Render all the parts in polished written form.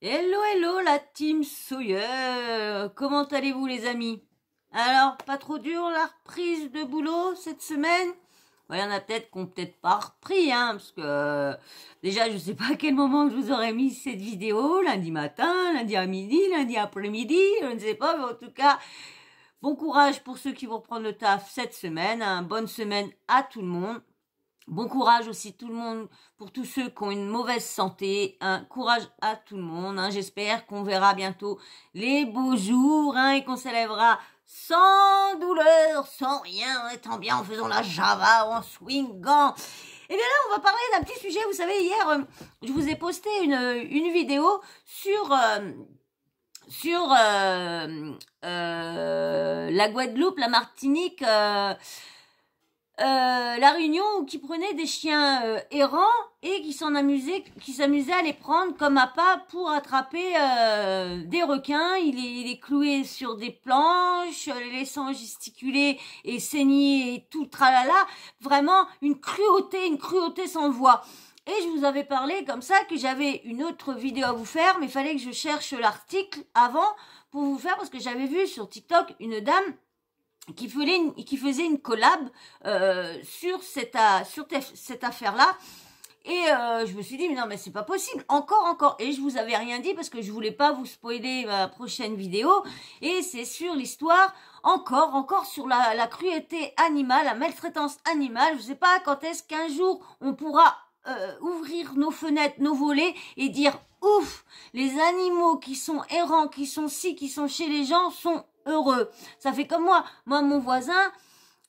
Hello, hello la team Sawyer. Comment allez-vous les amis? Alors, pas trop dur la reprise de boulot cette semaine? Il y en a peut-être qui n'ont peut-être pas repris, parce que déjà je sais pas à quel moment je vous aurais mis cette vidéo, lundi matin, lundi à midi, lundi après-midi, je ne sais pas, mais en tout cas, bon courage pour ceux qui vont reprendre le taf cette semaine, bonne semaine à tout le monde. Bon courage aussi tout le monde pour tous ceux qui ont une mauvaise santé. Courage à tout le monde. J'espère qu'on verra bientôt les beaux jours et qu'on s'élèvera sans douleur, sans rien, en étant bien, en faisant la Java, en swingant. Et bien là, on va parler d'un petit sujet. Vous savez, hier, je vous ai posté une vidéo sur la Guadeloupe, la Martinique, la Réunion, où qui prenaient des chiens errants et qui s'amusaient à les prendre comme appât pour attraper des requins. Il est cloué sur des planches, les laissant gesticuler et saigner et tout tralala. Vraiment une cruauté sans voix. Et je vous avais parlé comme ça que j'avais une autre vidéo à vous faire, mais il fallait que je cherche l'article avant pour vous faire, parce que j'avais vu sur TikTok une dame qui faisait une collab sur cette affaire-là. Et je me suis dit, mais non, mais c'est pas possible, encore. Et je vous avais rien dit parce que je voulais pas vous spoiler ma prochaine vidéo. Et c'est sur l'histoire, encore sur la cruauté animale, la maltraitance animale. Je sais pas quand est-ce qu'un jour on pourra ouvrir nos fenêtres, nos volets et dire, ouf, les animaux qui sont errants, qui sont chez les gens sont heureux. Ça fait comme moi, mon voisin,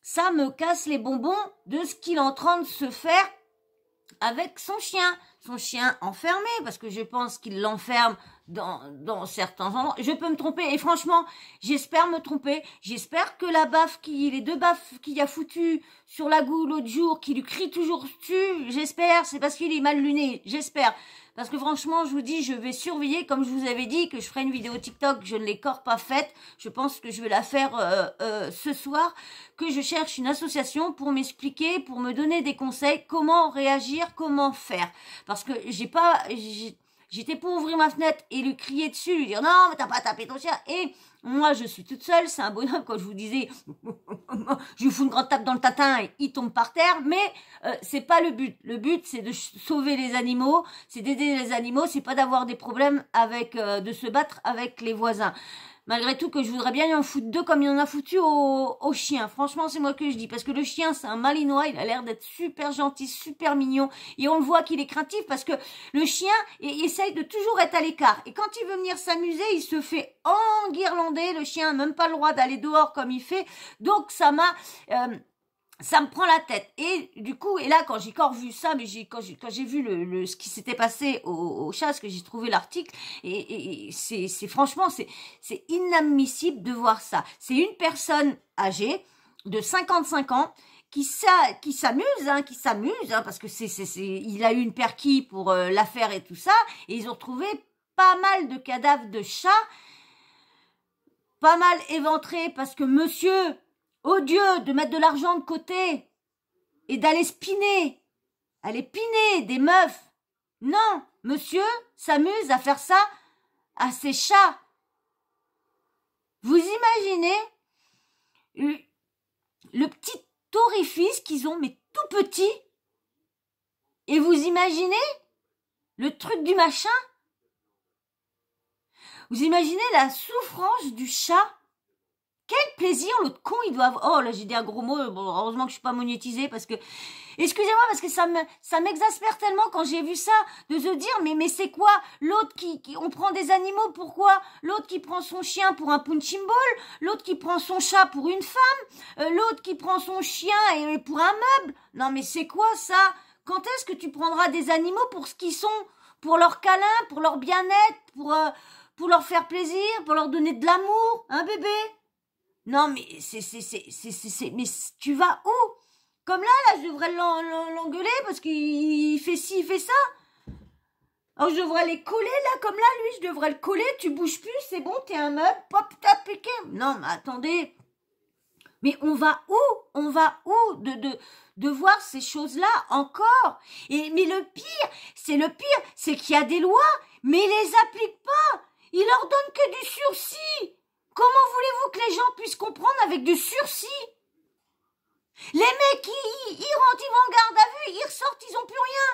ça me casse les bonbons de ce qu'il est en train de se faire avec son chien enfermé, parce que je pense qu'il l'enferme dans certains endroits. Je peux me tromper, et franchement, j'espère me tromper. J'espère que les deux baffes qu'il a foutu sur la goule l'autre jour, qui lui crie toujours dessus, j'espère, c'est parce qu'il est mal luné, j'espère. Parce que franchement, je vous dis, je vais surveiller, comme je vous avais dit, que je ferai une vidéo TikTok, je ne l'ai encore pas faite. Je pense que je vais la faire ce soir, que je cherche une association pour m'expliquer, pour me donner des conseils, comment réagir, comment faire. Parce que j'étais pour ouvrir ma fenêtre et lui crier dessus, lui dire non, mais t'as pas tapé ton chien. Et moi, je suis toute seule, c'est un bonhomme, quand je vous disais, je lui fous une grande tape dans le tatin et il tombe par terre, mais c'est pas le but. Le but, c'est de sauver les animaux, c'est d'aider les animaux, c'est pas d'avoir des problèmes de se battre avec les voisins. Malgré tout que je voudrais bien y en foutre deux comme il en a foutu au chien. Franchement, c'est moi que je dis. Parce que le chien, c'est un malinois. Il a l'air d'être super gentil, super mignon. Et on le voit qu'il est craintif parce que le chien essaye de toujours être à l'écart. Et quand il veut venir s'amuser, il se fait enguirlander. Le chien n'a même pas le droit d'aller dehors comme il fait. Donc, ça me prend la tête. Et du coup, et là, quand j'ai encore vu ça, mais quand j'ai vu ce qui s'était passé au chat, que j'ai trouvé l'article, et c'est franchement, c'est inadmissible de voir ça. C'est une personne âgée de 55 ans qui s'amuse, parce que il a eu une perquis pour l'affaire et tout ça, et ils ont retrouvé pas mal de cadavres de chats, pas mal éventrés, parce que monsieur, au lieu de mettre de l'argent de côté et d'aller aller piner des meufs, non, monsieur s'amuse à faire ça à ses chats. Vous imaginez le petit orifice qu'ils ont, mais tout petit, et vous imaginez le truc du machin? Vous imaginez la souffrance du chat? Quel plaisir l'autre con il doit avoir. Oh là, j'ai dit un gros mot, bon, heureusement que je suis pas monétisée, parce que excusez-moi, parce que ça m'exaspère tellement quand j'ai vu ça, de se dire mais c'est quoi l'autre qui on prend des animaux, pourquoi l'autre qui prend son chien pour un punching ball, l'autre qui prend son chat pour une femme, l'autre qui prend son chien et pour un meuble. Non mais c'est quoi ça? Quand est-ce que tu prendras des animaux pour ce qu'ils sont, pour leur câlin, pour leur bien-être, pour leur faire plaisir, pour leur donner de l'amour, bébé? Non, mais mais tu vas où? Comme là, je devrais l'engueuler parce qu'il fait ci, il fait ça. Alors, je devrais les coller, là, comme là, lui, je devrais le coller, tu bouges plus, c'est bon, t'es un meuble, pop, t'as piqué. Non, mais attendez. Mais on va où? On va où de voir ces choses-là encore? Mais le pire, c'est qu'il y a des lois, mais ils les appliquent pas. Ils leur donnent que du sursis. Comment voulez-vous que les gens puissent comprendre avec du sursis? Les mecs, ils rentrent, ils vont en garde à vue, ils ressortent, ils ont plus rien.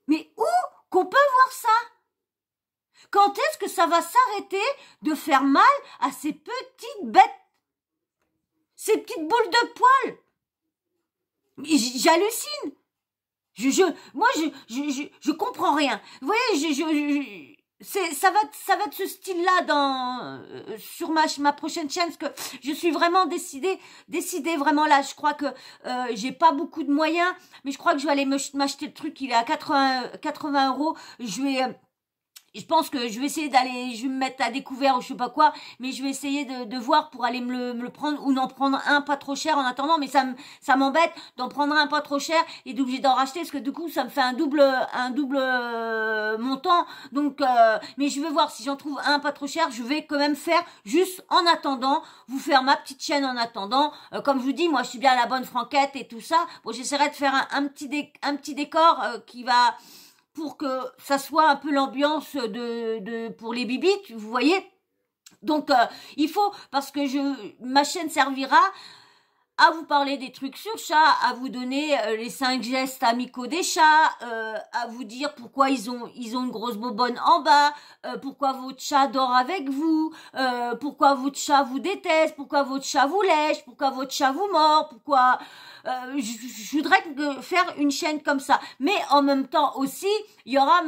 Mais où qu'on peut voir ça? Quand est-ce que ça va s'arrêter de faire mal à ces petites bêtes? Ces petites boules de poils? J'hallucine. Moi, je comprends rien. Vous voyez, ça va de ce style-là sur ma prochaine chaîne, parce que je suis vraiment décidée vraiment là. Je crois que j'ai pas beaucoup de moyens, mais je crois que je vais aller m'acheter le truc. Il est à 80 €. Je pense que je vais essayer je vais me mettre à découvert ou je sais pas quoi, mais je vais essayer de voir pour aller me le prendre ou d'en prendre un pas trop cher en attendant, mais ça m'embête d'en prendre un pas trop cher et d'obliger d'en racheter parce que du coup ça me fait un double montant. Donc mais je vais voir si j'en trouve un pas trop cher, je vais quand même faire juste en attendant, vous faire ma petite chaîne en attendant. Comme je vous dis, moi je suis bien à la bonne franquette et tout ça. Bon, j'essaierai de faire un petit décor qui va pour que ça soit un peu l'ambiance pour les bibites, vous voyez. Donc il faut, parce que ma chaîne servira à vous parler des trucs sur chat, à vous donner les 5 gestes amicaux des chats, à vous dire pourquoi ils ont une grosse bobonne en bas, pourquoi votre chat dort avec vous, pourquoi votre chat vous déteste, pourquoi votre chat vous lèche, pourquoi votre chat vous mord, pourquoi... je voudrais faire une chaîne comme ça, mais en même temps aussi il y aura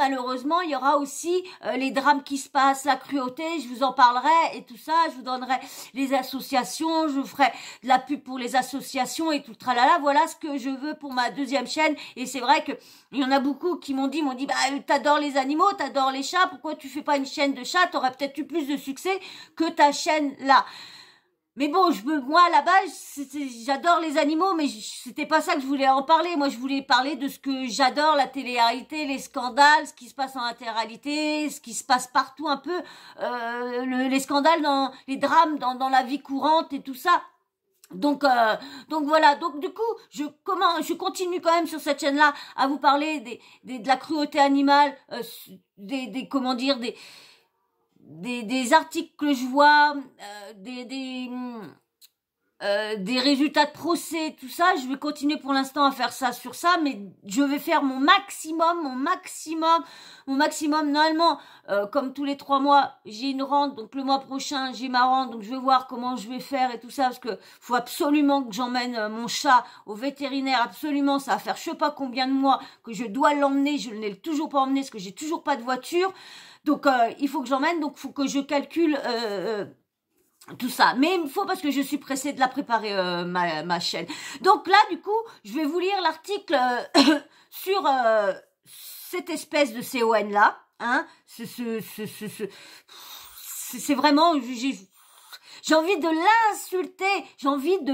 aussi les drames qui se passent, la cruauté, je vous en parlerai et tout ça, je vous donnerai les associations, je vous ferai de la pub pour les associations et tout le tralala. Voilà ce que je veux pour ma deuxième chaîne. Et c'est vrai que il y en a beaucoup qui m'ont dit bah t'adores les animaux, t'adores les chats, pourquoi tu fais pas une chaîne de chats, t'aurais peut-être eu plus de succès que ta chaîne là. Mais bon, moi à la base, j'adore les animaux, mais c'était pas ça que je voulais en parler. Moi, je voulais parler de ce que j'adore, la télé-réalité, les scandales, ce qui se passe en intégralité, ce qui se passe partout un peu, les scandales, les drames dans la vie courante et tout ça. Donc voilà, donc du coup je continue quand même sur cette chaîne là à vous parler de la cruauté animale, des articles que je vois, des résultats de procès, tout ça. Je vais continuer pour l'instant à faire ça sur ça, mais je vais faire mon maximum. Normalement, comme tous les 3 mois, j'ai une rente, donc le mois prochain, j'ai ma rente, donc je vais voir comment je vais faire et tout ça, parce que faut absolument que j'emmène mon chat au vétérinaire, absolument, ça va faire je sais pas combien de mois que je dois l'emmener, je ne l'ai toujours pas emmené, parce que j'ai toujours pas de voiture, donc il faut que j'emmène, donc il faut que je calcule... tout ça, mais il faut parce que je suis pressée de la préparer ma chaîne. Donc là, du coup, je vais vous lire l'article sur cette espèce de CON là, hein. C'est vraiment, j'ai envie de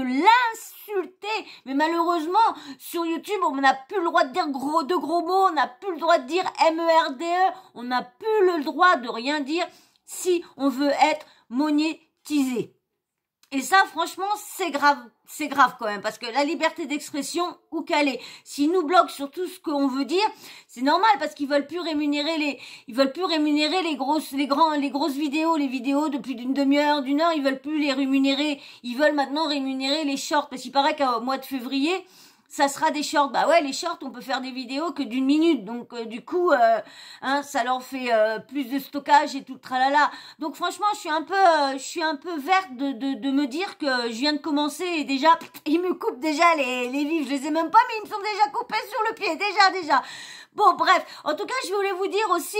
l'insulter, mais malheureusement sur YouTube on n'a plus le droit de dire de gros mots, on n'a plus le droit de dire MERDE, on n'a plus le droit de rien dire si on veut être monétisé. Et ça, franchement, c'est grave quand même, parce que la liberté d'expression, où qu'elle est, s'ils nous bloquent sur tout ce qu'on veut dire, c'est normal, parce qu'ils veulent plus rémunérer les grosses vidéos, les vidéos de plus d'une demi-heure, d'une heure, ils veulent plus les rémunérer, ils veulent maintenant rémunérer les shorts, parce qu'il paraît qu'au mois de février, ça sera des shorts. Bah ouais, les shorts, on peut faire des vidéos que d'1 minute. Donc, du coup, ça leur fait plus de stockage et tout le tralala. Donc, franchement, je suis un peu verte de me dire que je viens de commencer et déjà, ils me coupent déjà les vifs. Je les ai même pas, mais ils me sont déjà coupés sur le pied. Déjà. Bon, bref. En tout cas, je voulais vous dire aussi,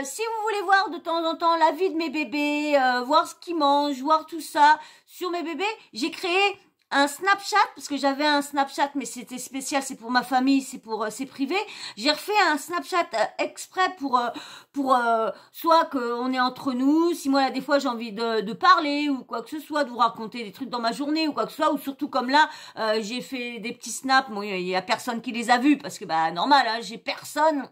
si vous voulez voir de temps en temps la vie de mes bébés, voir ce qu'ils mangent, voir tout ça sur mes bébés, j'ai créé un Snapchat, parce que j'avais un Snapchat, mais c'était spécial, c'est pour ma famille, c'est privé. J'ai refait un Snapchat exprès pour soit qu'on est entre nous, si moi là des fois j'ai envie de parler ou quoi que ce soit, de vous raconter des trucs dans ma journée ou quoi que ce soit, ou surtout comme là, j'ai fait des petits snaps, bon, il y a personne qui les a vus, parce que bah normal, hein, j'ai personne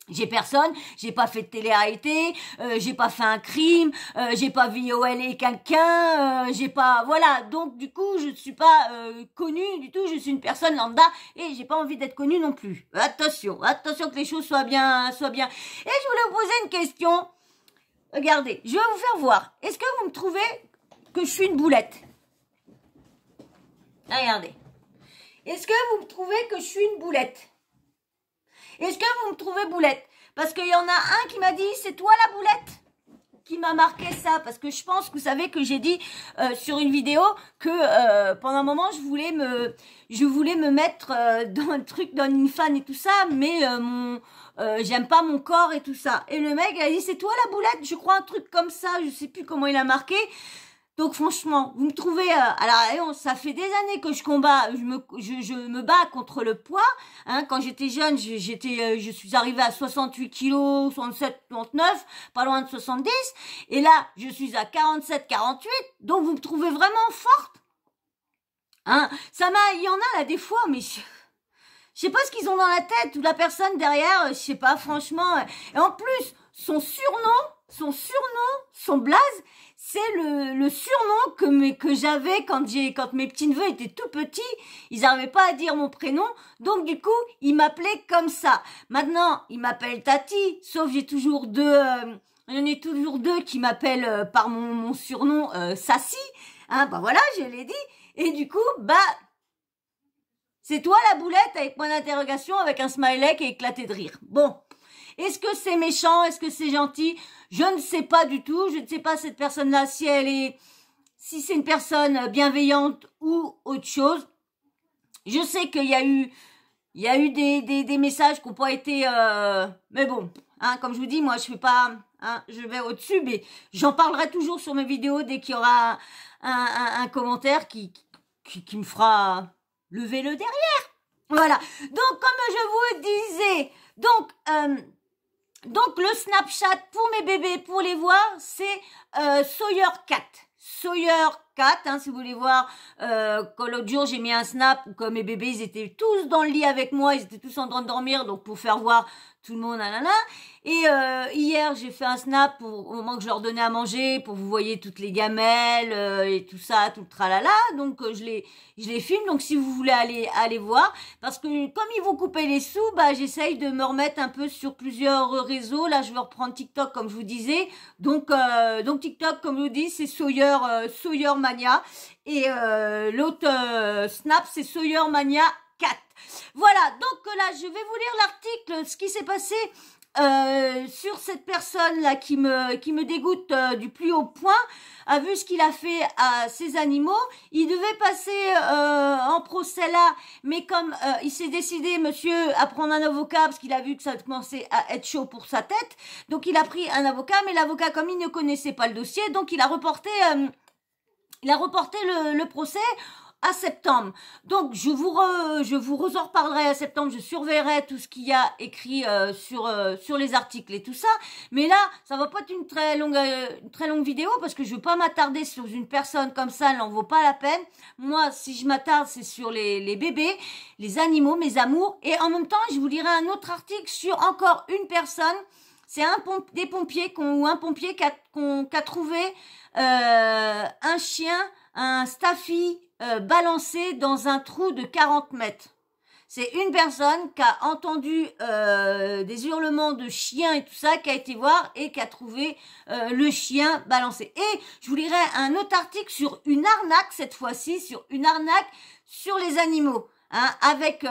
J'ai personne, j'ai pas fait de télé-réalité, j'ai pas fait un crime, j'ai pas violé quelqu'un, j'ai pas, voilà. Donc du coup, je ne suis pas connue du tout. Je suis une personne lambda et j'ai pas envie d'être connue non plus. Attention, attention que les choses soient bien, soient bien. Et je voulais vous poser une question. Regardez, je vais vous faire voir. Est-ce que vous me trouvez que je suis une boulette? Regardez. Est-ce que vous me trouvez que je suis une boulette? Est-ce que vous me trouvez boulette? Parce qu'il y en a un qui m'a dit, c'est toi la boulette? Qui m'a marqué ça, parce que je pense que vous savez que j'ai dit sur une vidéo que pendant un moment je voulais me mettre dans le truc d'OnlyFans et tout ça, mais j'aime pas mon corps et tout ça. Et le mec il a dit, c'est toi la boulette? Je crois un truc comme ça, je sais plus comment il a marqué. Donc franchement, vous me trouvez... alors, ça fait des années que je combats, je me bats contre le poids. Hein, quand j'étais jeune, je suis arrivée à 68 kilos, 67, 69, pas loin de 70. Et là, je suis à 47, 48. Donc vous me trouvez vraiment forte. Hein, il y en a là des fois, mais... Je sais pas ce qu'ils ont dans la tête, ou la personne derrière, je sais pas, franchement. Et en plus, son blaze, c'est le surnom que j'avais quand mes petits-neveux étaient tout petits. Ils n'arrivaient pas à dire mon prénom, donc du coup, ils m'appelaient comme ça. Maintenant, ils m'appellent Tati, sauf j'ai toujours il y en a toujours deux qui m'appellent par mon surnom Sassy. Hein, bah voilà, je l'ai dit. Et du coup, c'est toi la boulette avec point d'interrogation, avec un smiley qui est éclaté de rire. Bon. Est-ce que c'est méchant? Est-ce que c'est gentil? Je ne sais pas du tout. Je ne sais pas cette personne-là si c'est une personne bienveillante ou autre chose. Je sais qu'il y a eu des messages qui n'ont pas été, mais bon, hein, comme je vous dis, moi je fais pas, hein, je vais au-dessus, mais j'en parlerai toujours sur mes vidéos dès qu'il y aura un commentaire qui me fera lever le derrière. Voilà. Donc comme je vous disais, donc le Snapchat pour mes bébés, pour les voir, c'est Sawyer Cat. Sawyer Cat, hein, si vous voulez voir, quand l'autre jour j'ai mis un snap où comme mes bébés ils étaient tous dans le lit avec moi, ils étaient tous en train de dormir, donc pour faire voir tout le monde, nanana. Et hier j'ai fait un snap au moment que je leur donnais à manger, pour vous voyez toutes les gamelles et tout ça, tout le tralala. Donc je les filme. Donc si vous voulez aller voir, parce que comme ils vont couper les sous, j'essaye de me remettre un peu sur plusieurs réseaux. Là je vais reprendre TikTok comme je vous disais. Donc TikTok comme je vous dis c'est Sawyer Mania et l'autre Snap c'est Sawyer Mania 4. Voilà, donc là je vais vous lire l'article, ce qui s'est passé sur cette personne là qui me dégoûte du plus haut point, a vu ce qu'il a fait à ses animaux. Il devait passer en procès là, mais comme il s'est décidé monsieur à prendre un avocat parce qu'il a vu que ça commençait à être chaud pour sa tête, donc il a pris un avocat, mais l'avocat comme il ne connaissait pas le dossier, donc il a reporté le procès à septembre. Donc je vous en reparlerai à septembre, je surveillerai tout ce qu'il y a écrit sur les articles et tout ça. Mais là, ça va pas être une très longue vidéo parce que je veux pas m'attarder sur une personne comme ça, elle n'en vaut pas la peine. Moi, si je m'attarde, c'est sur les bébés, les animaux, mes amours, et en même temps, je vous lirai un autre article sur encore une personne. C'est un pompier qui a trouvé un chien, un staffy balancé dans un trou de 40 mètres. C'est une personne qui a entendu des hurlements de chiens et tout ça, qui a été voir et qui a trouvé le chien balancé. Et je vous lirai un autre article sur une arnaque, cette fois-ci, sur une arnaque sur les animaux. Hein, avec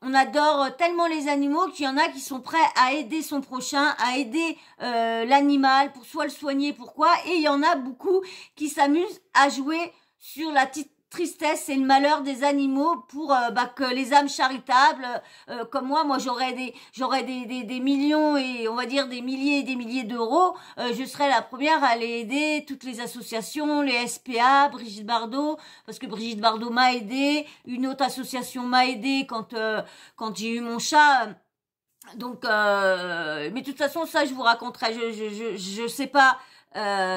on adore tellement les animaux qu'il y en a qui sont prêts à aider son prochain, à aider l'animal pour soit le soigner, pourquoi. Et il y en a beaucoup qui s'amusent à jouer sur la tristesse et le malheur des animaux pour que les âmes charitables comme moi j'aurais des millions et on va dire des milliers et des milliers d'euros, je serais la première à aller aider toutes les associations, les SPA, Brigitte Bardot, parce que Brigitte Bardot m'a aidé, une autre association m'a aidé quand j'ai eu mon chat. Donc mais de toute façon ça je vous raconterai, je sais pas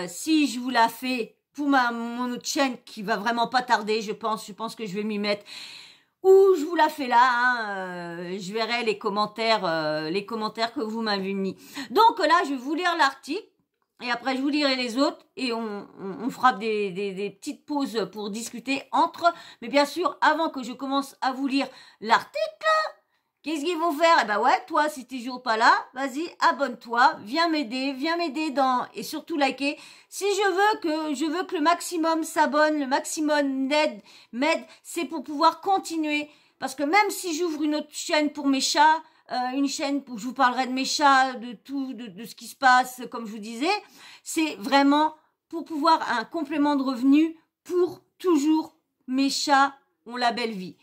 si je vous la fais pour mon autre chaîne qui va vraiment pas tarder, je pense que je vais m'y mettre. ou je vous la fais là, hein, je verrai les commentaires que vous m'avez mis. Donc là, je vais vous lire l'article. Et après, je vous lirai les autres et on fera des petites pauses pour discuter entre. Mais bien sûr, avant que je commence à vous lire l'article, qu'est-ce qu'ils vont faire? Eh ben ouais, toi, si t'es toujours pas là, vas-y, abonne-toi, viens m'aider et surtout liker. Si je veux que le maximum s'abonne, le maximum m'aide, c'est pour pouvoir continuer. Parce que même si j'ouvre une autre chaîne pour mes chats, une chaîne où je vous parlerai de mes chats, de tout, de ce qui se passe, comme je vous disais, c'est vraiment pour pouvoir un complément de revenu pour toujours mes chats ont la belle vie.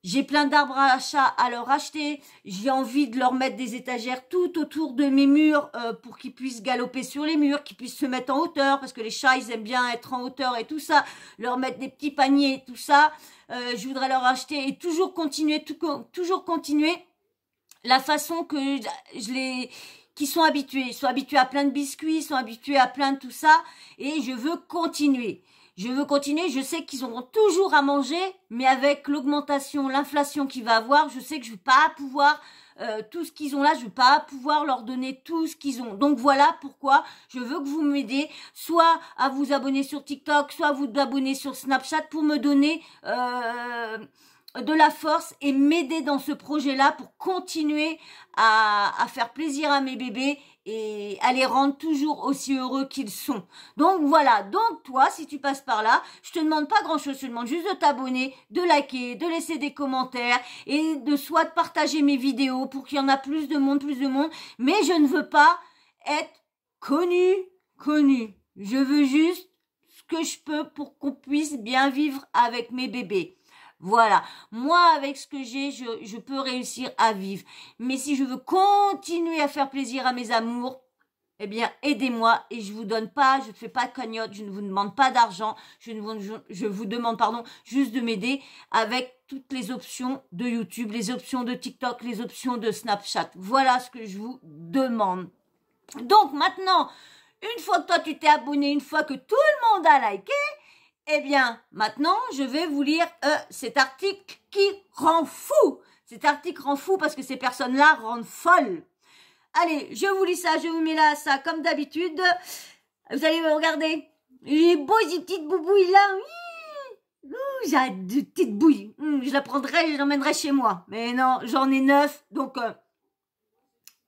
J'ai plein d'arbres à chat à leur acheter. J'ai envie de leur mettre des étagères tout autour de mes murs pour qu'ils puissent galoper sur les murs, qu'ils puissent se mettre en hauteur parce que les chats, ils aiment bien être en hauteur et tout ça. Leur mettre des petits paniers et tout ça. Je voudrais leur acheter et toujours continuer la façon que qui sont habitués. Ils sont habitués à plein de biscuits, ils sont habitués à plein de tout ça. Et je veux continuer. Je sais qu'ils auront toujours à manger, mais avec l'augmentation, l'inflation qu'il va avoir, je sais que je vais pas pouvoir, tout ce qu'ils ont là, je vais pas pouvoir leur donner tout ce qu'ils ont. Donc voilà pourquoi je veux que vous m'aidez, soit à vous abonner sur TikTok, soit à vous abonner sur Snapchat pour me donner de la force et m'aider dans ce projet-là pour continuer à faire plaisir à mes bébés et à les rendre toujours aussi heureux qu'ils sont. Donc voilà, donc toi, si tu passes par là, je te demande pas grand-chose, je te demande juste de t'abonner, de liker, de laisser des commentaires et de soit de partager mes vidéos pour qu'il y en a plus de monde, mais je ne veux pas être connu. Je veux juste ce que je peux pour qu'on puisse bien vivre avec mes bébés. Voilà, moi avec ce que j'ai, je peux réussir à vivre. Mais si je veux continuer à faire plaisir à mes amours, eh bien aidez-moi et je vous donne pas, je ne fais pas de cagnotte, je ne vous demande pas d'argent, je vous demande juste de m'aider avec toutes les options de YouTube, les options de TikTok, les options de Snapchat. Voilà ce que je vous demande. Donc maintenant, une fois que toi tu t'es abonné, une fois que tout le monde a liké, eh bien, maintenant, je vais vous lire cet article qui rend fou. Cet article rend fou parce que ces personnes-là rendent folles. Allez, je vous lis ça, je vous mets là ça comme d'habitude. Vous allez me regarder. Les beaux ces petites boubouilles là. J'ai de petites bouilles. Je la prendrai, je l'emmènerai chez moi. Mais non, j'en ai 9, donc...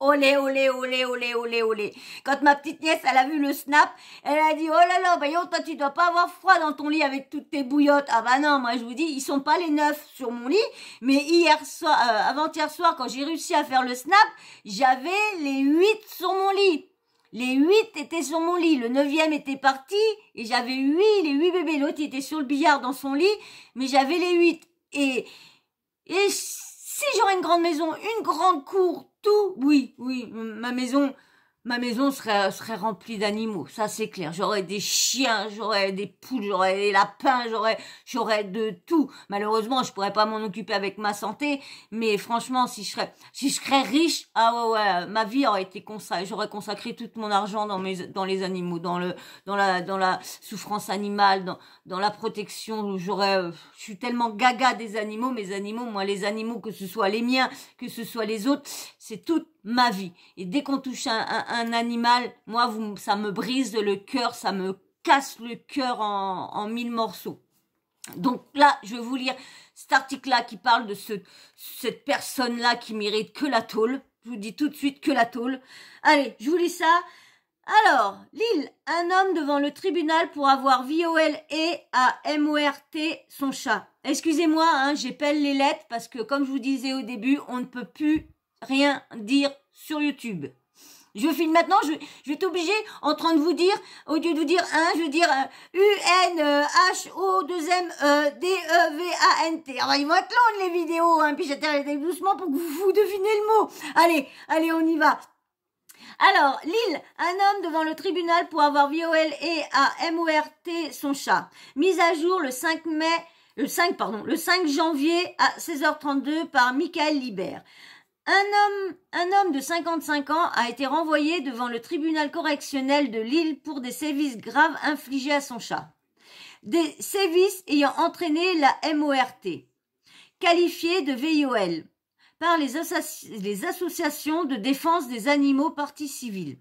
Olé, olé, olé, olé, olé, olé. Quand ma petite nièce, elle a vu le snap, elle a dit, oh là là, voyons, toi, tu dois pas avoir froid dans ton lit avec toutes tes bouillottes. Ah bah non, moi, je vous dis, ils sont pas les 9 sur mon lit, mais avant-hier soir, quand j'ai réussi à faire le snap, j'avais les 8 sur mon lit. Les 8 étaient sur mon lit, le 9e était parti, et j'avais les 8 bébés. L'autre, il était sur le billard dans son lit, mais j'avais les 8. Et si j'aurais une grande maison, une grande cour, tout, oui, ma maison serait remplie d'animaux, ça c'est clair. J'aurais des chiens, j'aurais des poules, j'aurais des lapins, j'aurais de tout. Malheureusement, je pourrais pas m'en occuper avec ma santé, mais franchement, si je serais riche, ah ouais, ma vie aurait été consacrée. J'aurais consacré tout mon argent dans les animaux, dans la souffrance animale, dans la protection. Je suis tellement gaga des animaux, mes animaux, moi les animaux, que ce soit les miens, que ce soit les autres, c'est toute ma vie. Et dès qu'on touche un animal, moi, ça me brise le cœur, ça me casse le cœur en 1000 morceaux. Donc là, je vais vous lire cet article-là qui parle de cette personne-là qui mérite que la tôle. Je vous dis tout de suite que la tôle. Allez, je vous lis ça. Alors, Lille, un homme devant le tribunal pour avoir violé à MORT son chat. Excusez-moi, j'épelle les lettres parce que comme je vous disais au début, on ne peut plus rien dire sur YouTube. Je filme maintenant, je vais être obligée en train de vous dire, au lieu de vous dire je veux dire UNHO2MDEVANT. Alors ils vont être longues les vidéos, puis j'atterris doucement pour que vous devinez le mot. Allez, on y va. Alors, Lille, un homme devant le tribunal pour avoir violé à MORT son chat. Mise à jour le 5 janvier à 16h32 par Michael Libert. Un homme de 55 ans a été renvoyé devant le tribunal correctionnel de Lille pour des sévices graves infligés à son chat. Des sévices ayant entraîné la MORT. qualifié de VIOL par les associations de défense des animaux partie civile.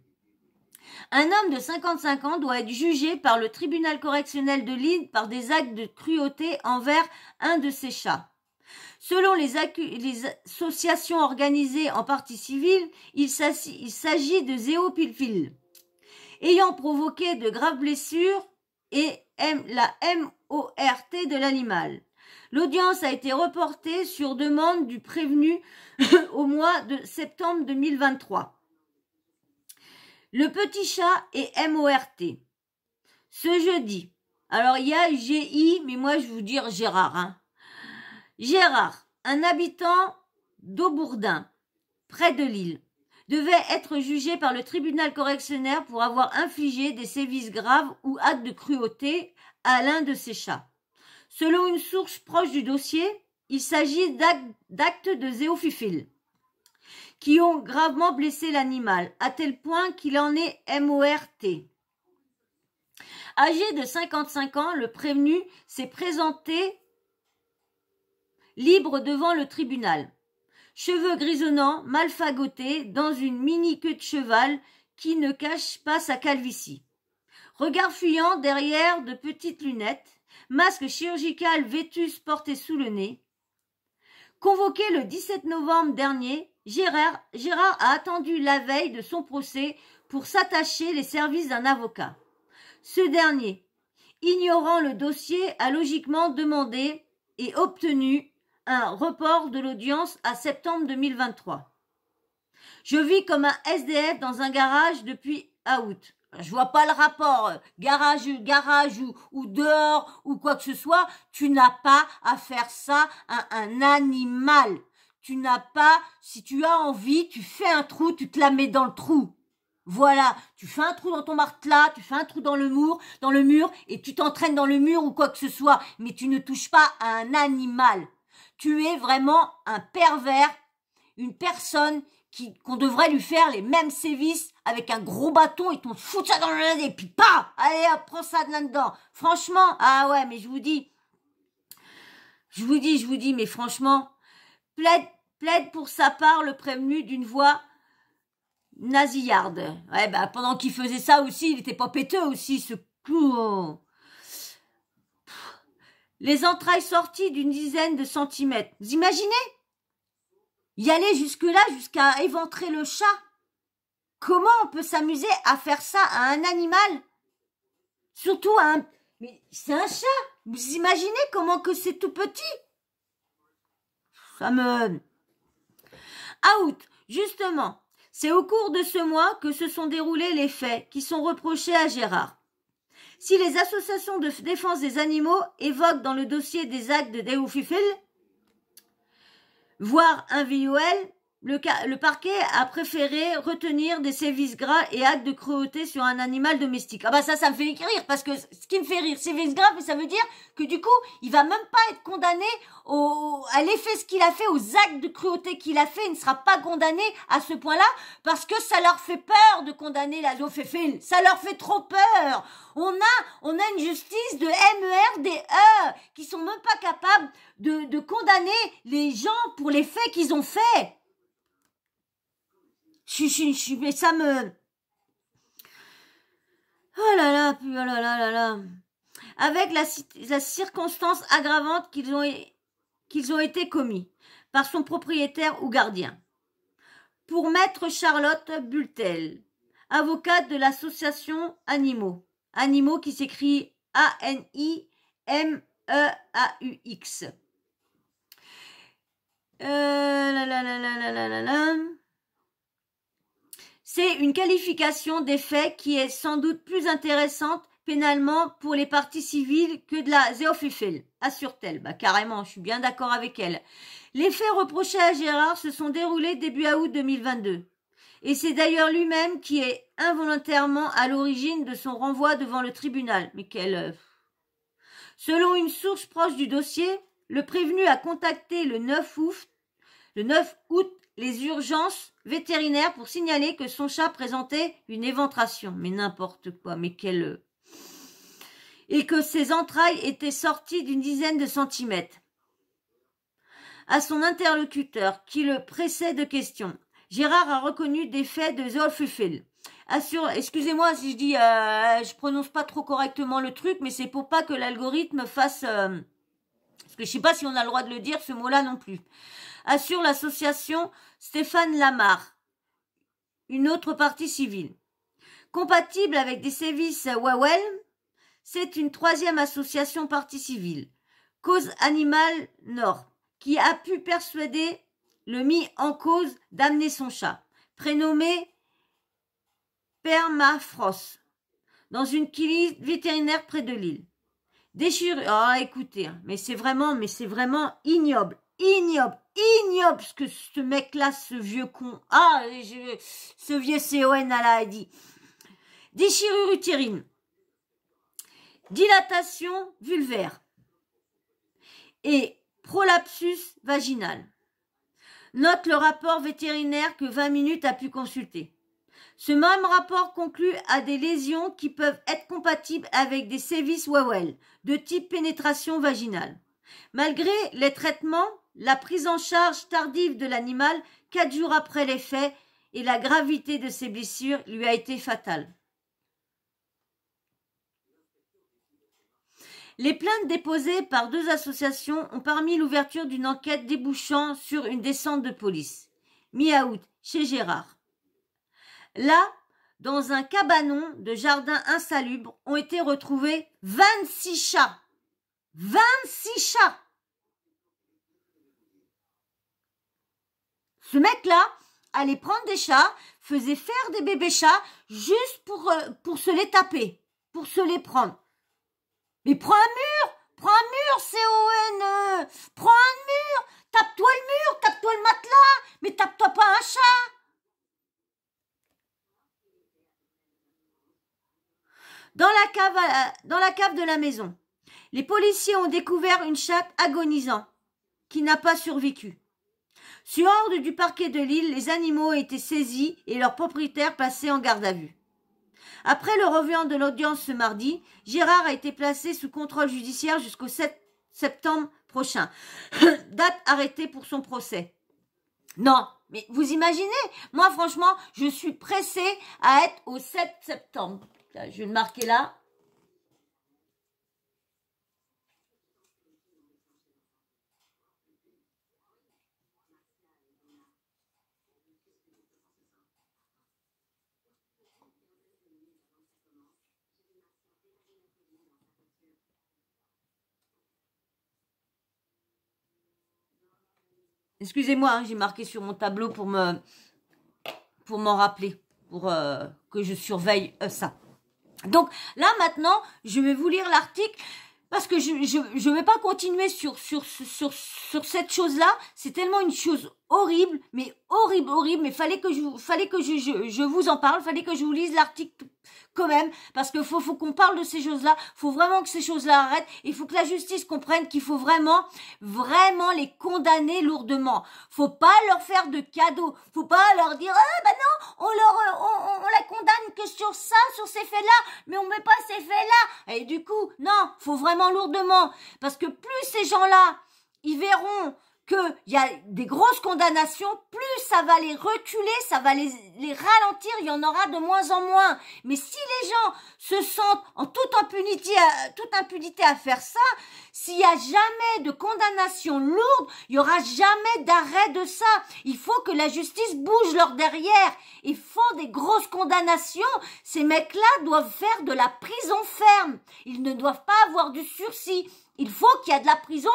Un homme de 55 ans doit être jugé par le tribunal correctionnel de Lille par des actes de cruauté envers un de ses chats. Selon les associations organisées en partie civile, il s'agit de zoophile ayant provoqué de graves blessures et la MORT de l'animal. L'audience a été reportée sur demande du prévenu au mois de septembre 2023. Le petit chat est MORT. Ce jeudi, alors il y a GI, mais moi je vais vous dire Gérard. Gérard, un habitant d'Aubourdin, près de Lille, devait être jugé par le tribunal correctionnel pour avoir infligé des sévices graves ou actes de cruauté à l'un de ses chats. Selon une source proche du dossier, il s'agit d'actes de zoophile qui ont gravement blessé l'animal, à tel point qu'il en est MORT. Âgé de 55 ans, le prévenu s'est présenté libre devant le tribunal. Cheveux grisonnants, mal fagotés, dans une mini queue de cheval qui ne cache pas sa calvitie. Regard fuyant derrière de petites lunettes, masque chirurgical vétus porté sous le nez. Convoqué le 17 novembre dernier, Gérard a attendu la veille de son procès pour s'attacher les services d'un avocat. Ce dernier, ignorant le dossier, a logiquement demandé et obtenu un report de l'audience à septembre 2023. Je vis comme un SDF dans un garage depuis août. Je vois pas le rapport, garage ou dehors ou quoi que ce soit. Tu n'as pas à faire ça à un animal. Tu n'as pas, si tu as envie, tu fais un trou, tu te la mets dans le trou. Voilà, tu fais un trou dans ton martelas, tu fais un trou dans le mur et tu t'entraînes dans le mur ou quoi que ce soit. Mais tu ne touches pas à un animal. Tu es vraiment un pervers, une personne qu'on devrait lui faire les mêmes sévices avec un gros bâton et t'on fout ça dans le nez et puis pas, allez hop, prends ça de là-dedans. Franchement, ah ouais, mais je vous dis, mais franchement, plaide pour sa part le prévenu d'une voix nasillarde. Ouais, bah pendant qu'il faisait ça aussi, il était pas péteux aussi, ce clou. Les entrailles sorties d'une dizaine de centimètres. Vous imaginez? Y aller jusque-là, jusqu'à éventrer le chat. Comment on peut s'amuser à faire ça à un animal? Surtout à un... Mais c'est un chat. Vous imaginez comment que c'est tout petit? Ça me... Out, justement. C'est au cours de ce mois que se sont déroulés les faits qui sont reprochés à Gérard. Si les associations de défense des animaux évoquent dans le dossier des actes de zoophile, voire un VIOL, le parquet a préféré retenir des sévices gras et actes de cruauté sur un animal domestique. Ah bah ça me fait rire, parce que ce qui me fait rire, sévices graves, mais ça veut dire que du coup, il va même pas être condamné à l'effet ce qu'il a fait, aux actes de cruauté qu'il a fait, il ne sera pas condamné à ce point-là, parce que ça leur fait peur de condamner la zoophile. Ça leur fait trop peur. On a une justice de MERDE qui sont même pas capables de condamner les gens pour les faits qu'ils ont faits. Mais ça me... Oh là là, oh là là là là. Avec la circonstance aggravante qu'ils ont été commis par son propriétaire ou gardien. Pour maître Charlotte Bultel, avocate de l'association Animaux qui s'écrit ANIMEAUX. C'est une qualification des faits qui est sans doute plus intéressante pénalement pour les parties civiles que de la zoophile, assure-t-elle. Bah carrément, je suis bien d'accord avec elle. Les faits reprochés à Gérard se sont déroulés début août 2022. Et c'est d'ailleurs lui-même qui est involontairement à l'origine de son renvoi devant le tribunal. Mais quelle... Selon une source proche du dossier, le prévenu a contacté le 9 août les urgences vétérinaires pour signaler que son chat présentait une éventration. Mais n'importe quoi, mais quelle... Et que ses entrailles étaient sorties d'une dizaine de centimètres. à son interlocuteur qui le pressait de questions. Gérard a reconnu des faits de Zolfufel. Excusez-moi si je dis, je prononce pas trop correctement le truc, mais c'est pour pas que l'algorithme fasse, parce que je sais pas si on a le droit de le dire, ce mot-là non plus. Assure l'association Stéphane Lamar, une autre partie civile. Compatible avec des services Wawel, c'est une troisième association partie civile, Cause Animale Nord, qui a pu persuader le mis en cause d'amener son chat, prénommé Permafrost, dans une clinique vétérinaire près de Lille. Déchirure. Ah, écoutez, mais c'est vraiment ignoble, ce que ce mec-là, ce vieux con, ce vieux CON a dit. Déchirure utérine, dilatation vulvaire et prolapsus vaginal. Note le rapport vétérinaire que 20 minutes a pu consulter. Ce même rapport conclut à des lésions qui peuvent être compatibles avec des sévices Wawel de type pénétration vaginale. Malgré les traitements, la prise en charge tardive de l'animal 4 jours après les faits et la gravité de ses blessures lui a été fatale. Les plaintes déposées par 2 associations ont permis l'ouverture d'une enquête débouchant sur une descente de police. Mi-août, chez Gérard. Là, dans un cabanon de jardin insalubre, ont été retrouvés 26 chats. 26 chats! Ce mec-là allait prendre des chats, faisait faire des bébés chats juste pour se les taper, pour se les prendre. Mais prends un mur, CON, prends un mur, tape-toi le mur, tape-toi le matelas, mais tape-toi pas un chat. Dans la cave de la maison, les policiers ont découvert une chatte agonisant qui n'a pas survécu. Sur ordre du parquet de Lille, les animaux ont été saisis et leurs propriétaires placés en garde à vue. Après le revenant de l'audience ce mardi, Gérard a été placé sous contrôle judiciaire jusqu'au 7 septembre prochain. Date arrêtée pour son procès. Non, mais vous imaginez, moi franchement, je suis pressée à être au 7 septembre. Je vais le marquer là. Excusez-moi, hein, j'ai marqué sur mon tableau pour m'en rappeler, pour que je surveille ça. Donc là maintenant, je vais vous lire l'article parce que je vais pas continuer sur cette chose-là. C'est tellement une chose horrible, mais horrible. Mais fallait que je vous en parle, fallait que je vous lise l'article quand même, parce que faut qu'on parle de ces choses-là. Faut vraiment que ces choses-là arrêtent. Il faut que la justice comprenne qu'il faut vraiment les condamner lourdement. Faut pas leur faire de cadeaux. Faut pas leur dire non, on la condamne que sur ça, sur ces faits-là, mais on met pas ces faits-là. Et du coup, non, faut vraiment lourdement, parce que plus ces gens-là, ils verront qu'il y a des grosses condamnations, plus ça va les reculer, ça va les ralentir, il y en aura de moins en moins. Mais si les gens se sentent en toute impunité à faire ça, s'il n'y a jamais de condamnation lourde, il n'y aura jamais d'arrêt de ça. Il faut que la justice bouge leur derrière et font des grosses condamnations. Ces mecs-là doivent faire de la prison ferme. Ils ne doivent pas avoir du sursis. Il faut qu'il y ait de la prison,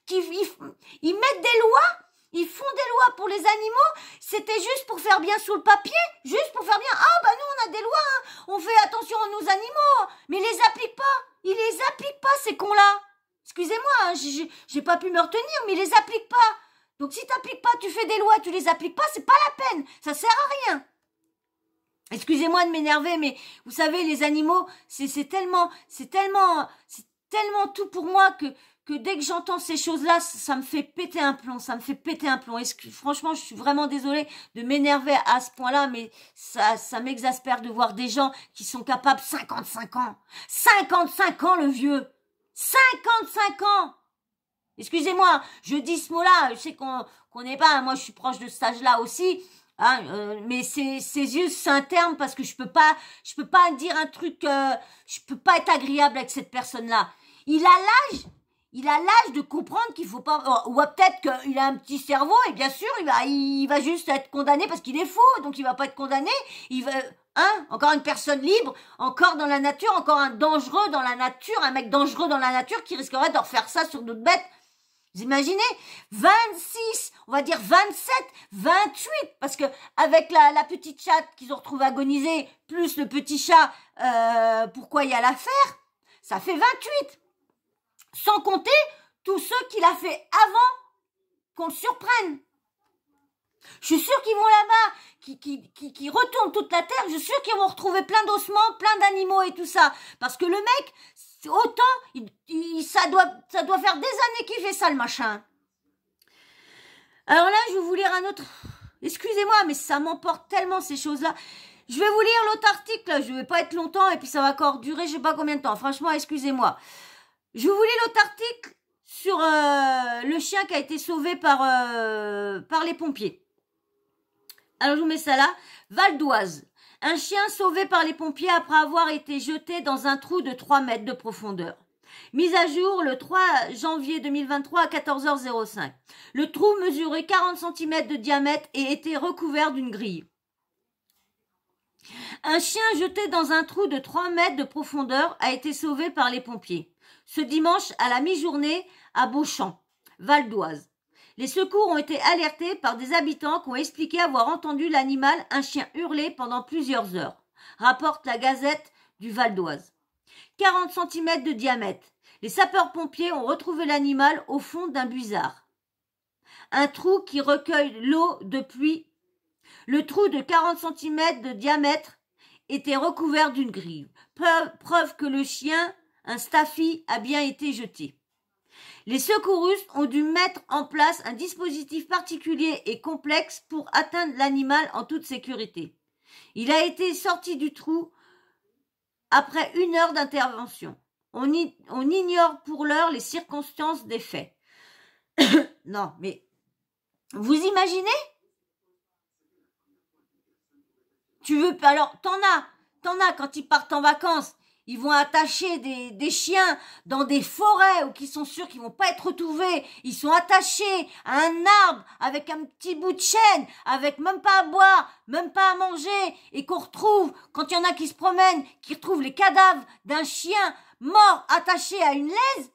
ils mettent des lois, ils font des lois pour les animaux, c'était juste pour faire bien sur le papier, juste pour faire bien, nous on a des lois, hein, on fait attention à nos animaux, mais ils les appliquent pas ces cons-là. Excusez-moi, hein, j'ai pas pu me retenir, mais ils les appliquent pas. Donc si t'appliques pas, tu fais des lois, tu les appliques pas, c'est pas la peine, ça sert à rien. Excusez-moi de m'énerver, mais vous savez, les animaux, c'est tellement tout pour moi que dès que j'entends ces choses-là, ça me fait péter un plomb, franchement, je suis vraiment désolée de m'énerver à ce point-là, mais ça m'exaspère de voir des gens qui sont capables 55 ans le vieux, 55 ans, Excusez-moi, je dis ce mot-là, je sais qu'on n'est pas, moi je suis proche de cet âge-là aussi, hein, mais ses yeux, c'est un terme parce que je peux pas dire un truc, je peux pas être agréable avec cette personne-là. Il a l'âge de comprendre qu'il faut pas, ou peut-être qu'il a un petit cerveau et bien sûr il va juste être condamné parce qu'il est fou, donc il va pas être condamné, il va, hein, encore une personne libre, encore dans la nature, encore un dangereux dans la nature, un mec dangereux dans la nature qui risquerait de refaire ça sur d'autres bêtes. Vous imaginez 26, on va dire 27, 28, parce que avec la petite chatte qu'ils ont retrouvée agonisée, plus le petit chat, pourquoi il y a l'affaire, ça fait 28. Sans compter tous ceux qu'il a fait avant qu'on le surprenne. Je suis sûre qu'ils vont là-bas, qui retournent toute la terre, je suis sûre qu'ils vont retrouver plein d'ossements, plein d'animaux et tout ça. Parce que le mec, autant, ça doit faire des années qu'il fait ça, le machin. Alors là, je vais vous lire un autre. Excusez-moi, mais ça m'emporte tellement ces choses-là. Je vais vous lire l'autre article, là. Je vais pas être longtemps et puis ça va encore durer je sais pas combien de temps. Franchement, excusez-moi. Je vais vous lire l'autre article sur le chien qui a été sauvé par les pompiers. Alors je vous mets ça là. Val d'Oise. Un chien sauvé par les pompiers après avoir été jeté dans un trou de 3 mètres de profondeur. Mise à jour le 3 janvier 2023 à 14h05. Le trou mesurait 40 cm de diamètre et était recouvert d'une grille. Un chien jeté dans un trou de 3 mètres de profondeur a été sauvé par les pompiers. Ce dimanche à la mi-journée à Beauchamp, Val d'Oise. Les secours ont été alertés par des habitants qui ont expliqué avoir entendu l'animal, un chien, hurler pendant plusieurs heures, rapporte la Gazette du Val d'Oise. 40 cm de diamètre. Les sapeurs-pompiers ont retrouvé l'animal au fond d'un buisard. Un trou qui recueille l'eau de pluie. Le trou de 40 cm de diamètre était recouvert d'une grille. Preuve que le chien, un staffy, a bien été jeté. Les secouristes ont dû mettre en place un dispositif particulier et complexe pour atteindre l'animal en toute sécurité. Il a été sorti du trou après 1 heure d'intervention. On ignore pour l'heure les circonstances des faits. Non, mais vous imaginez? Tu veux, alors t'en as quand ils partent en vacances. Ils vont attacher des chiens dans des forêts où ils sont sûrs qu'ils vont pas être retrouvés. Ils sont attachés à un arbre avec un petit bout de chaîne, avec même pas à boire, même pas à manger, et qu'on retrouve, quand il y en a qui se promènent, qui retrouvent les cadavres d'un chien mort attaché à une laisse.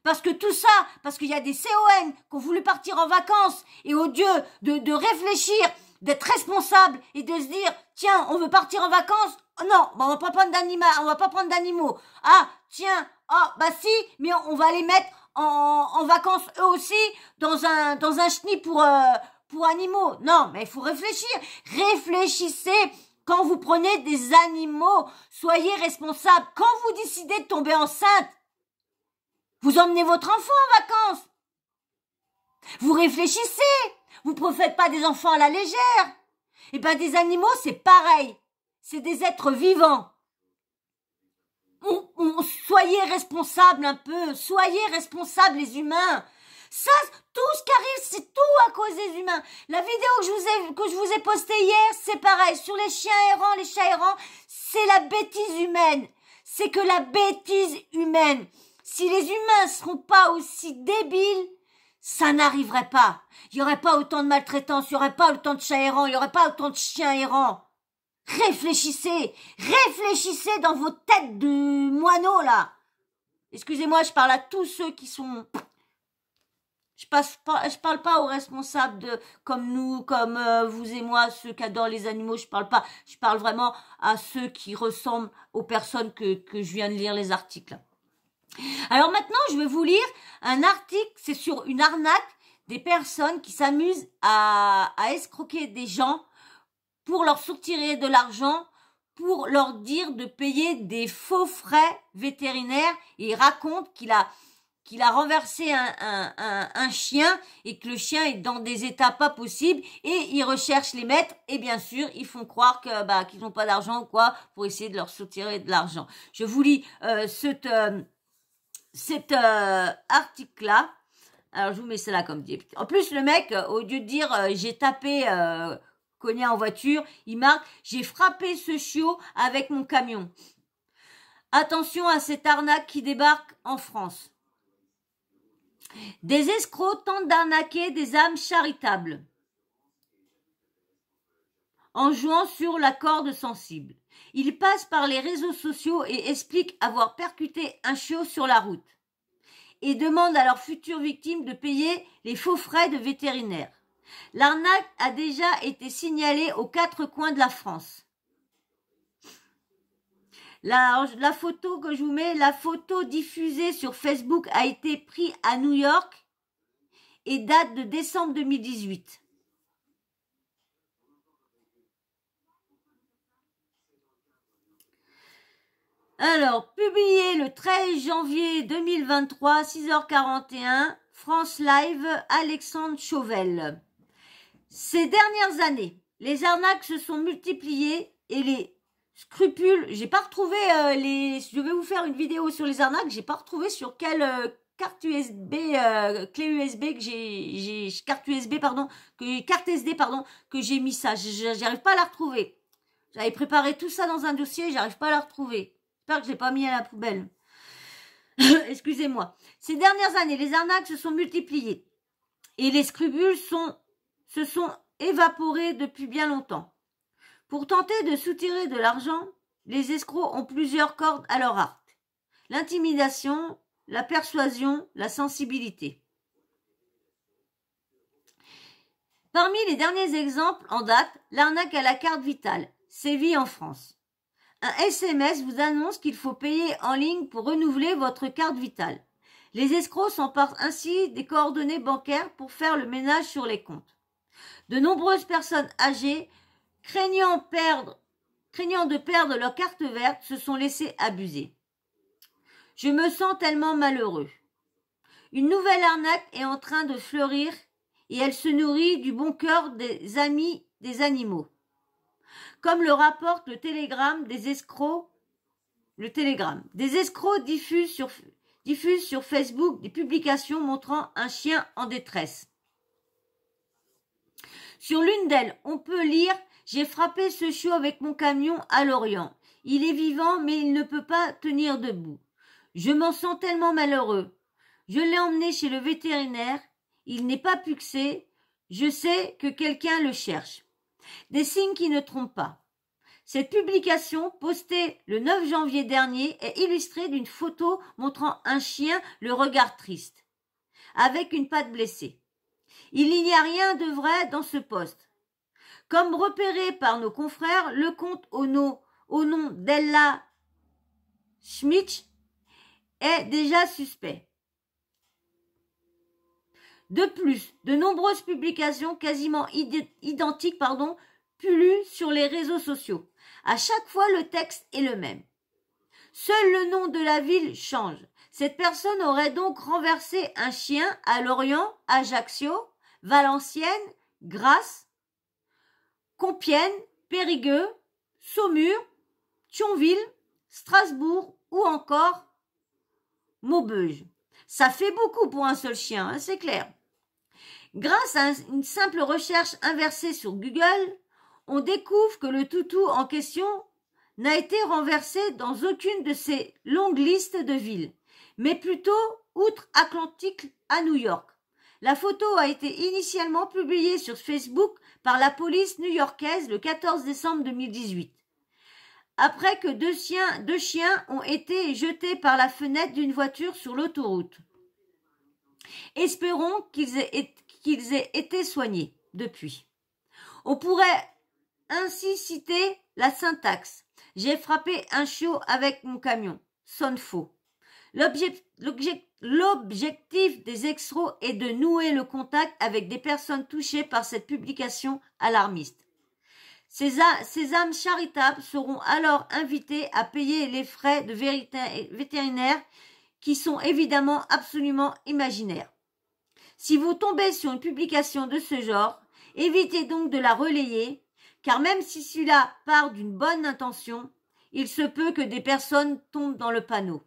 Parce que tout ça, parce qu'il y a des CON qui ont voulu partir en vacances, et au lieu de réfléchir, d'être responsable et de se dire, tiens, on veut partir en vacances, oh non, bah on va pas prendre d'animaux. Ah, tiens, ah, bah si, mais on va les mettre en vacances eux aussi dans un chenil pour animaux. Non, mais il faut réfléchir. Réfléchissez quand vous prenez des animaux. Soyez responsables. Quand vous décidez de tomber enceinte, vous emmenez votre enfant en vacances. Vous réfléchissez. Vous ne faites pas des enfants à la légère. Eh ben, des animaux, c'est pareil. C'est des êtres vivants. Soyez responsables un peu. Soyez responsables, les humains. Ça, tout ce qui arrive, c'est tout à cause des humains. La vidéo que je vous ai postée hier, c'est pareil. Sur les chiens errants, les chats errants, c'est la bêtise humaine. C'est que la bêtise humaine. Si les humains ne seront pas aussi débiles, ça n'arriverait pas. Il n'y aurait pas autant de maltraitance, il n'y aurait pas autant de chats errants, il n'y aurait pas autant de chiens errants. Réfléchissez dans vos têtes de moineaux, là. Excusez-moi, je parle à tous ceux qui sont... Je parle pas aux responsables comme nous, comme vous et moi, ceux qui adorent les animaux, je parle pas. Je parle vraiment à ceux qui ressemblent aux personnes que je viens de lire les articles. Alors maintenant, je vais vous lire un article, c'est sur une arnaque des personnes qui s'amusent à escroquer des gens pour leur soutirer de l'argent, pour leur dire de payer des faux frais vétérinaires. Et il raconte qu'il a renversé un chien et que le chien est dans des états pas possibles et ils recherchent les maîtres et bien sûr ils font croire que qu'ils n'ont pas d'argent ou quoi pour essayer de leur soutirer de l'argent. Je vous lis cet article-là. Alors, je vous mets cela comme dit. En plus, le mec, au lieu de dire j'ai tapé Konya en voiture, il marque j'ai frappé ce chiot avec mon camion. Attention à cette arnaque qui débarque en France. Des escrocs tentent d'arnaquer des âmes charitables en jouant sur la corde sensible. Ils passent par les réseaux sociaux et expliquent avoir percuté un chiot sur la route et demandent à leurs futures victimes de payer les faux frais de vétérinaire. L'arnaque a déjà été signalée aux 4 coins de la France. La photo que je vous mets, la photo diffusée sur Facebook a été prise à New York et date de décembre 2018. Alors, publié le 13 janvier 2023, 6h41, France Live, Alexandre Chauvel. Ces dernières années, les arnaques se sont multipliées et les scrupules, j'ai pas retrouvé je vais vous faire une vidéo sur les arnaques, j'ai pas retrouvé sur quelle carte USB, clé USB que carte SD pardon, que j'ai mis ça, j'arrive pas à la retrouver. J'avais préparé tout ça dans un dossier, j'arrive pas à la retrouver. J'espère que je l'ai pas mis à la poubelle. Excusez-moi. Ces dernières années, les arnaques se sont multipliées et les scrupules se sont évaporés depuis bien longtemps. Pour tenter de soutirer de l'argent, les escrocs ont plusieurs cordes à leur arc. L'intimidation, la persuasion, la sensibilité. Parmi les derniers exemples en date, l'arnaque à la carte vitale sévit en France. Un SMS vous annonce qu'il faut payer en ligne pour renouveler votre carte vitale. Les escrocs s'emparent ainsi des coordonnées bancaires pour faire le ménage sur les comptes. De nombreuses personnes âgées, craignant de perdre leur carte verte, se sont laissées abuser. Je me sens tellement malheureux. Une nouvelle arnaque est en train de fleurir et elle se nourrit du bon cœur des amis des animaux. Comme le rapporte le Télégramme des escrocs, des escrocs diffusent sur Facebook des publications montrant un chien en détresse. Sur l'une d'elles, on peut lire « J'ai frappé ce chiot avec mon camion à Lorient. Il est vivant, mais il ne peut pas tenir debout. Je m'en sens tellement malheureux. Je l'ai emmené chez le vétérinaire. Il n'est pas puxé. Je sais que quelqu'un le cherche. » Des signes qui ne trompent pas. Cette publication, postée le 9 janvier dernier, est illustrée d'une photo montrant un chien le regard triste, avec une patte blessée. Il n'y a rien de vrai dans ce post. Comme repéré par nos confrères, le compte au nom d'Ella Schmitz est déjà suspect. De plus, de nombreuses publications quasiment identiques pullulent sur les réseaux sociaux. À chaque fois, le texte est le même. Seul le nom de la ville change. Cette personne aurait donc renversé un chien à Lorient, Ajaccio, Valenciennes, Grasse, Compiègne, Périgueux, Saumur, Thionville, Strasbourg ou encore Maubeuge. Ça fait beaucoup pour un seul chien, hein, c'est clair. Grâce à une simple recherche inversée sur Google, on découvre que le toutou en question n'a été renversé dans aucune de ces longues listes de villes, mais plutôt outre-Atlantique à New York. La photo a été initialement publiée sur Facebook par la police new-yorkaise le 14 décembre 2018, après que deux chiens ont été jetés par la fenêtre d'une voiture sur l'autoroute. Espérons qu'ils aient été soignés depuis. On pourrait ainsi citer la syntaxe « J'ai frappé un chiot avec mon camion » sonne faux. L'objectif des escrocs est de nouer le contact avec des personnes touchées par cette publication alarmiste. Ces âmes charitables seront alors invitées à payer les frais de vétérinaire qui sont évidemment absolument imaginaires. Si vous tombez sur une publication de ce genre, évitez donc de la relayer, car même si cela part d'une bonne intention, il se peut que des personnes tombent dans le panneau.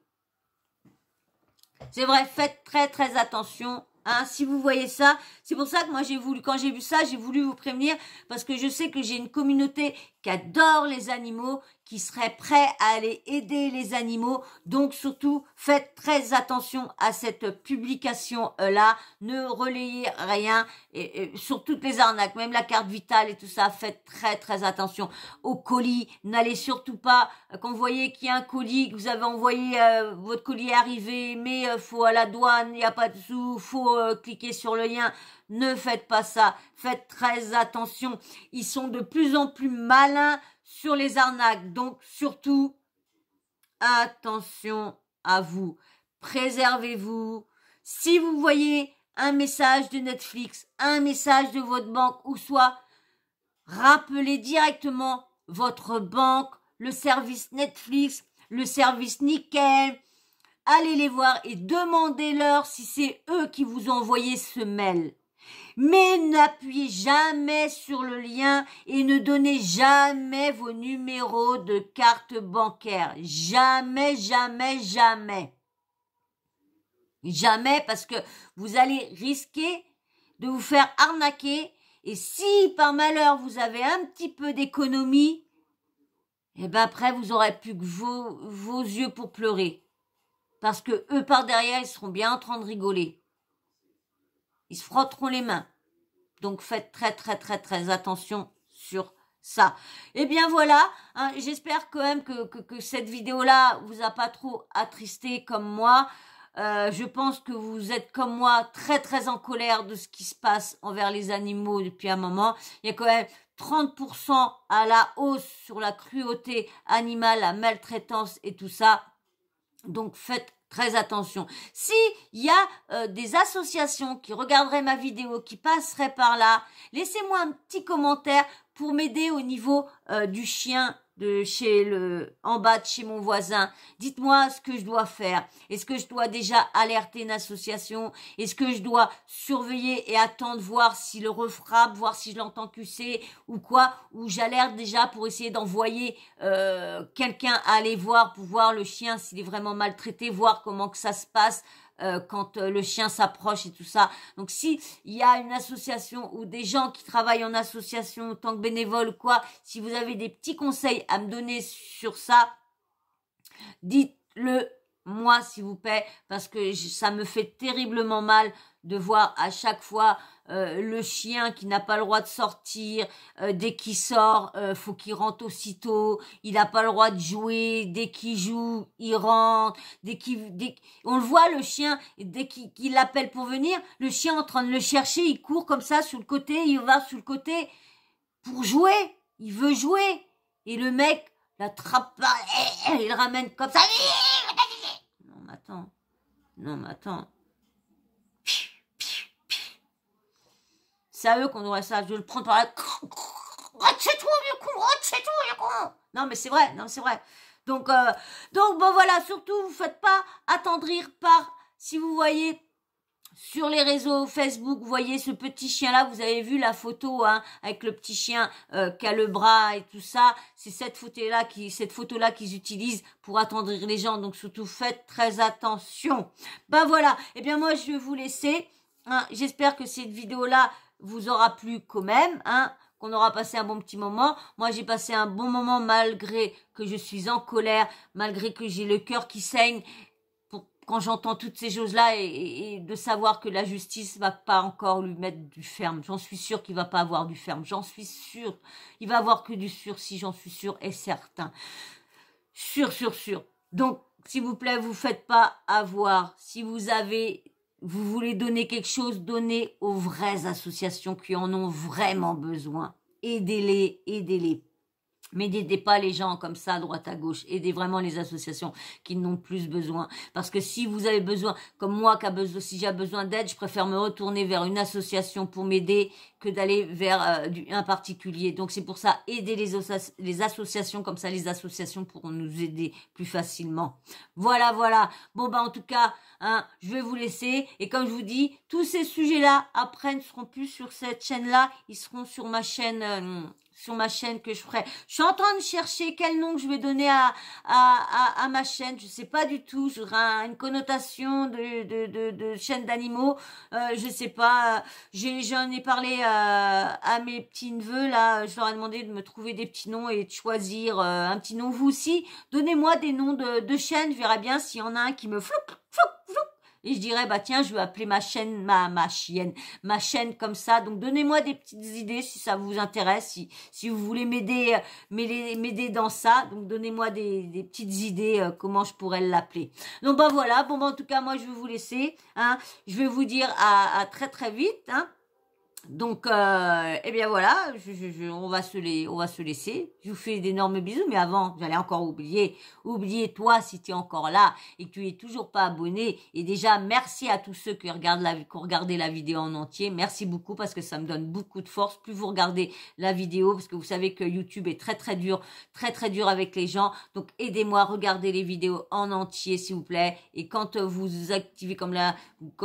C'est vrai, faites très très attention Hein, si vous voyez ça, c'est pour ça que moi quand j'ai vu ça, j'ai voulu vous prévenir parce que je sais que j'ai une communauté qui adore les animaux, qui serait prêt à aller aider les animaux. Donc surtout, faites très attention à cette publication-là. Ne relayez rien et sur toutes les arnaques, même la carte vitale et tout ça. Faites très très attention aux colis. N'allez surtout pas, quand vous voyez qu'il y a un colis, que vous avez envoyé, votre colis est arrivé, mais faut à la douane, il n'y a pas de sous, faut cliquer sur le lien. Ne faites pas ça. Faites très attention. Ils sont de plus en plus malins sur les arnaques. Donc, surtout, attention à vous. Préservez-vous. Si vous voyez un message de Netflix, un message de votre banque ou soit, rappelez directement votre banque, le service Netflix, le service Nickel. Allez les voir et demandez-leur si c'est eux qui vous ont envoyé ce mail. Mais n'appuyez jamais sur le lien et ne donnez jamais vos numéros de carte bancaire. Jamais, jamais, jamais. Jamais parce que vous allez risquer de vous faire arnaquer et si par malheur vous avez un petit peu d'économie, eh ben après vous aurez plus que vos yeux pour pleurer. Parce que eux par derrière ils seront bien en train de rigoler. Ils se frotteront les mains. Donc faites très très très très attention sur ça. Eh bien voilà, hein, j'espère quand même que cette vidéo-là vous a pas trop attristé comme moi. Je pense que vous êtes comme moi très très en colère de ce qui se passe envers les animaux depuis un moment. Il y a quand même 30% à la hausse sur la cruauté animale, la maltraitance et tout ça. Donc faites très attention. Si il y a des associations qui regarderaient ma vidéo, qui passeraient par là, laissez-moi un petit commentaire pour m'aider au niveau du chien en bas de chez mon voisin. Dites-moi ce que je dois faire. Est-ce que je dois déjà alerter une association? Est-ce que je dois surveiller et attendre voir s'il le refrappe, voir si je l'entends cusser ou quoi? Ou j'alerte déjà pour essayer d'envoyer quelqu'un à aller voir pour voir le chien s'il est vraiment maltraité, voir comment que ça se passe quand le chien s'approche et tout ça. Donc si il y a une association ou des gens qui travaillent en association en tant que bénévole ou quoi, si vous avez des petits conseils à me donner sur ça, dites-le moi s'il vous plaît, parce que ça me fait terriblement mal de voir à chaque fois le chien qui n'a pas le droit de sortir, dès qu'il sort, faut qu'il rentre aussitôt, il n'a pas le droit de jouer, dès qu'il joue, il rentre, on le voit le chien, dès qu'il l'appelle pour venir, le chien est en train de le chercher, il court comme ça sur le côté, il va sur le côté pour jouer, il veut jouer, et le mec l'attrape, il le ramène comme ça. Non mais attends. C'est à eux qu'on aurait ça. Je vais le prendre par la... C'est tout, vieux con. C'est tout, vieux con. Non, mais c'est vrai. Non, c'est vrai. Donc bon, voilà. Surtout, vous faites pas attendrir par... Si vous voyez sur les réseaux Facebook, vous voyez ce petit chien-là. Vous avez vu la photo, hein, avec le petit chien qui a le bras et tout ça. C'est cette photo-là qu'ils utilisent pour attendrir les gens. Donc, surtout, faites très attention. Ben voilà. Eh bien, moi, je vais vous laisser. Hein, j'espère que cette vidéo-là vous aura plu quand même, hein, qu'on aura passé un bon petit moment. Moi, j'ai passé un bon moment malgré que je suis en colère, malgré que j'ai le cœur qui saigne quand j'entends toutes ces choses-là et de savoir que la justice va pas encore lui mettre du ferme. J'en suis sûre qu'il va pas avoir du ferme. J'en suis sûre. Il va avoir que du sursis, j'en suis sûre et certain. Sûr. Donc, s'il vous plaît, vous faites pas avoir. Si vous voulez donner quelque chose, donnez aux vraies associations qui en ont vraiment besoin. Aidez-les. Mais n'aidez pas les gens comme ça, à droite à gauche. Aidez vraiment les associations qui n'ont plus besoin. Parce que si vous avez besoin, comme moi, si j'ai besoin d'aide, je préfère me retourner vers une association pour m'aider que d'aller vers un particulier. Donc c'est pour ça, aidez les associations, comme ça les associations pourront nous aider plus facilement. Voilà. Bon bah en tout cas, hein, je vais vous laisser. Et comme je vous dis, tous ces sujets-là, après, ne seront plus sur cette chaîne-là. Ils seront sur ma chaîne... sur ma chaîne que je ferai. Je suis en train de chercher quel nom que je vais donner à ma chaîne. Je sais pas du tout. J'aurai une connotation de chaîne d'animaux. Je sais pas. J'en ai parlé à mes petits neveux là. Je leur ai demandé de me trouver des petits noms et de choisir un petit nom. Vous aussi, donnez-moi des noms de chaînes. Je verrai bien s'il y en a un qui me flouc, flouc, flouc. Et je dirais, bah tiens, je vais appeler ma chaîne, ma chaîne comme ça. Donc donnez-moi des petites idées si ça vous intéresse, si vous voulez m'aider dans ça. Donc donnez-moi des petites idées comment je pourrais l'appeler. Donc bah voilà, bon bah en tout cas moi je vais vous laisser. Hein. Je vais vous dire à très très vite. Hein. Donc, eh bien voilà, on va se laisser. Je vous fais d'énormes bisous, mais avant, j'allais encore oublier toi si tu es encore là et que tu es toujours pas abonné. Et déjà, merci à tous ceux qui regardent la vidéo en entier. Merci beaucoup parce que ça me donne beaucoup de force. Plus vous regardez la vidéo, parce que vous savez que YouTube est très très dur avec les gens. Donc, aidez-moi à regarder les vidéos en entier, s'il vous plaît. Et quand vous activez quand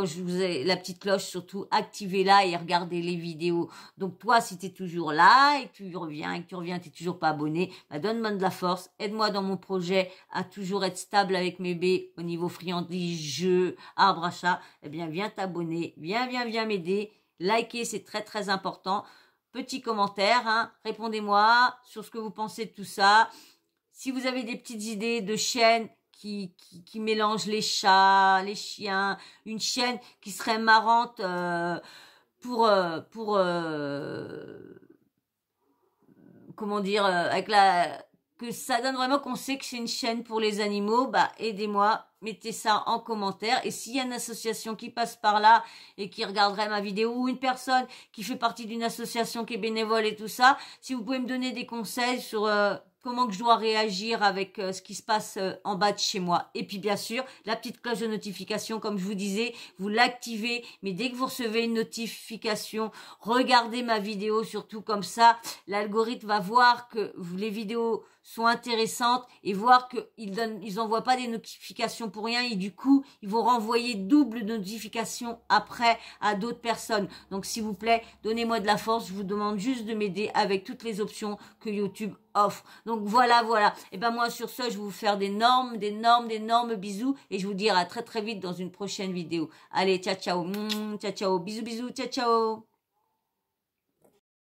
je vous ai la petite cloche, surtout activez-la et regardez les vidéos. Donc toi, si tu es toujours là et que tu reviens, t'es toujours pas abonné, bah donne-moi de la force, aide-moi dans mon projet à toujours être stable avec mes baies au niveau friandises, jeux, arbre à chat. Eh bien, viens t'abonner, viens m'aider, liker, c'est très très important. Petit commentaire, hein, répondez-moi sur ce que vous pensez de tout ça. Si vous avez des petites idées de chaînes qui mélangent les chats, les chiens, une chaîne qui serait marrante pour comment dire avec que ça donne vraiment qu'on sait que c'est une chaîne pour les animaux, bah aidez-moi, mettez ça en commentaire. Et s'il y a une association qui passe par là et qui regarderait ma vidéo, ou une personne qui fait partie d'une association qui est bénévole et tout ça, si vous pouvez me donner des conseils sur comment que je dois réagir avec ce qui se passe en bas de chez moi. Et puis bien sûr, la petite cloche de notification, comme je vous disais, vous l'activez. Mais dès que vous recevez une notification, regardez ma vidéo, surtout comme ça, l'algorithme va voir que les vidéos sont intéressantes et voir qu'ils envoient pas des notifications pour rien et du coup, ils vont renvoyer double notification après à d'autres personnes. Donc s'il vous plaît, donnez-moi de la force. Je vous demande juste de m'aider avec toutes les options que YouTube offre. Donc voilà. Et ben moi sur ce, je vais vous faire d'énormes bisous et je vous dis à très très vite dans une prochaine vidéo. Allez, ciao, bisous, ciao.